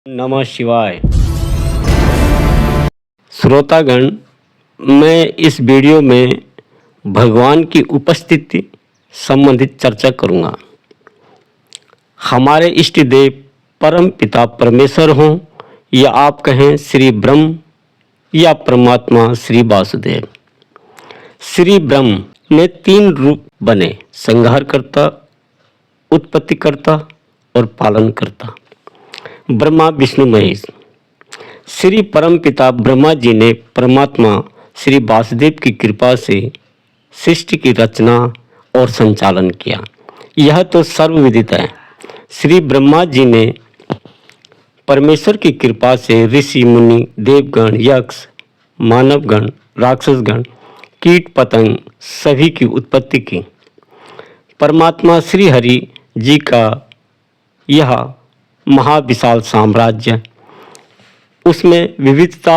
नमः शिवाय। श्रोतागण, मैं इस वीडियो में भगवान की उपस्थिति संबंधित चर्चा करूंगा। हमारे इष्ट देव परम पिता परमेश्वर हों या आप कहें श्री ब्रह्म या परमात्मा श्री वासुदेव। श्री ब्रह्म ने 3 रूप बने: संहारकर्ता, उत्पत्तिकर्ता और पालनकर्ता। ब्रह्मा विष्णु महेश। श्री परम पिता ब्रह्मा जी ने परमात्मा श्री वासुदेव की कृपा से सृष्टि की रचना और संचालन किया। यह तो सर्वविदित है। श्री ब्रह्मा जी ने परमेश्वर की कृपा से ऋषि मुनि, देवगण, यक्ष, मानवगण, राक्षसगण, कीट पतंग सभी की उत्पत्ति की। परमात्मा श्री हरि जी का यह महाविशाल साम्राज्य, उसमें विभिन्नता,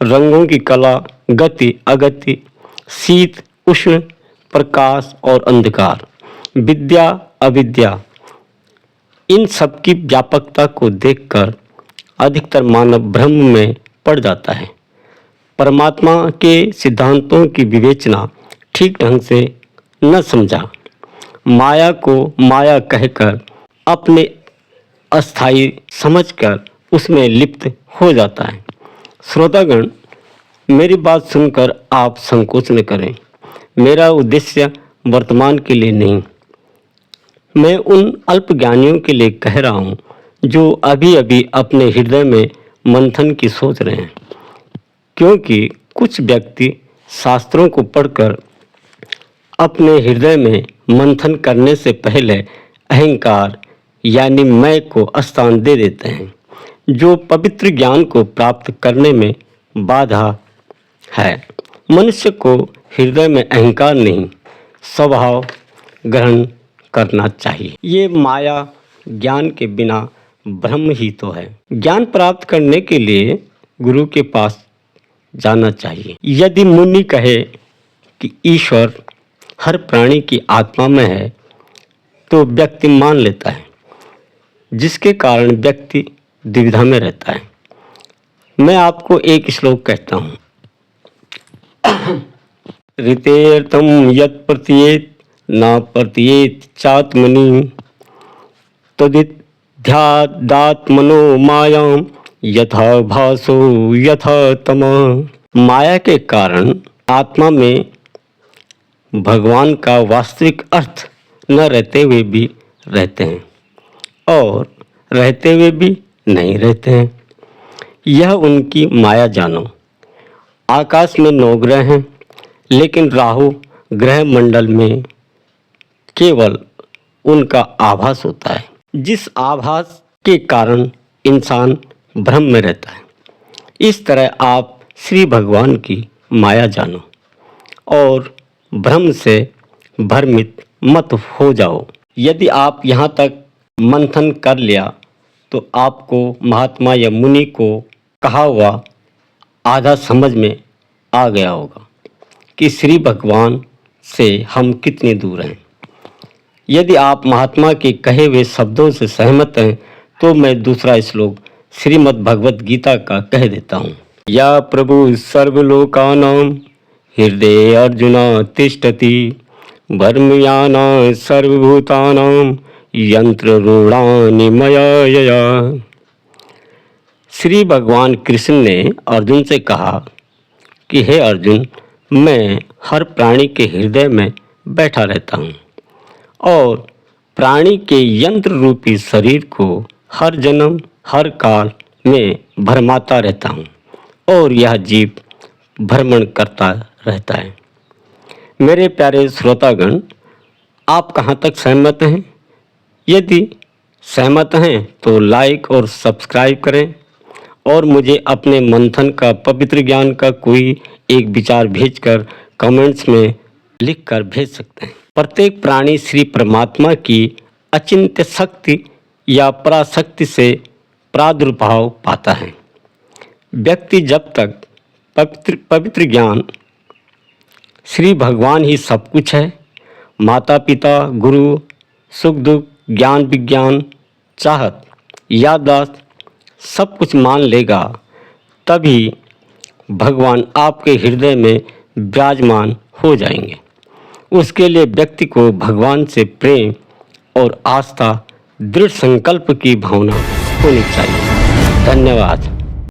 रंगों की कला, गति अगति, शीत उष्ण, प्रकाश और अंधकार, विद्या अविद्या, इन सब की व्यापकता को देखकर अधिकतर मानव भ्रम में पड़ जाता है। परमात्मा के सिद्धांतों की विवेचना ठीक ढंग से न समझा, माया को माया कहकर अपने अस्थाई समझकर उसमें लिप्त हो जाता है। श्रोतागण, मेरी बात सुनकर आप संकोच न करें। मेरा उद्देश्य वर्तमान के लिए नहीं, मैं उन अल्पज्ञानियों के लिए कह रहा हूँ जो अभी अभी अपने हृदय में मंथन की सोच रहे हैं। क्योंकि कुछ व्यक्ति शास्त्रों को पढ़कर अपने हृदय में मंथन करने से पहले अहंकार यानी मैं को स्थान दे देते हैं, जो पवित्र ज्ञान को प्राप्त करने में बाधा है। मनुष्य को हृदय में अहंकार नहीं, स्वभाव ग्रहण करना चाहिए। ये माया ज्ञान के बिना भ्रम ही तो है। ज्ञान प्राप्त करने के लिए गुरु के पास जाना चाहिए। यदि मुनि कहे कि ईश्वर हर प्राणी की आत्मा में है तो व्यक्ति मान लेता है, जिसके कारण व्यक्ति दुविधा में रहता है। मैं आपको एक श्लोक कहता हूँ। ऋतेर्थम यत् प्रतीयेत न प्रतीयेत चात्मनि तदिध्यादात्मनो मायां यथा भासो यथा तमः। माया के कारण आत्मा में भगवान का वास्तविक अर्थ न रहते हुए भी रहते हैं और रहते हुए भी नहीं रहते हैं। यह उनकी माया जानो। आकाश में 9 ग्रह हैं, लेकिन राहु ग्रह मंडल में केवल उनका आभास होता है, जिस आभास के कारण इंसान भ्रम में रहता है। इस तरह आप श्री भगवान की माया जानो और भ्रम से भ्रमित मत हो जाओ। यदि आप यहाँ तक मंथन कर लिया तो आपको महात्मा या मुनि को कहा हुआ आधा समझ में आ गया होगा कि श्री भगवान से हम कितने दूर हैं। यदि आप महात्मा के कहे हुए शब्दों से सहमत हैं तो मैं दूसरा श्लोक श्रीमद् भगवद गीता का कह देता हूँ। या प्रभु सर्वलोकानां हृदय अर्जुना तिष्ठति भर्मयाना सर्वभूतानां यंत्ररूढ़ानि मया यया। श्री भगवान कृष्ण ने अर्जुन से कहा कि हे अर्जुन, मैं हर प्राणी के हृदय में बैठा रहता हूँ और प्राणी के यंत्र रूपी शरीर को हर जन्म हर काल में भरमाता रहता हूँ और यह जीव भ्रमण करता रहता है। मेरे प्यारे श्रोतागण, आप कहाँ तक सहमत हैं? यदि सहमत हैं तो लाइक और सब्सक्राइब करें और मुझे अपने मंथन का पवित्र ज्ञान का कोई एक विचार भेजकर कमेंट्स में लिखकर भेज सकते हैं। प्रत्येक प्राणी श्री परमात्मा की अचिंत्य शक्ति या पराशक्ति से प्रादुर्भाव पाता है। व्यक्ति जब तक पवित्र ज्ञान श्री भगवान ही सब कुछ है, माता पिता, गुरु, सुख दुख, ज्ञान विज्ञान, चाहत, याददाश्त सब कुछ मान लेगा, तभी भगवान आपके हृदय में विराजमान हो जाएंगे। उसके लिए व्यक्ति को भगवान से प्रेम और आस्था, दृढ़ संकल्प की भावना होनी चाहिए। धन्यवाद।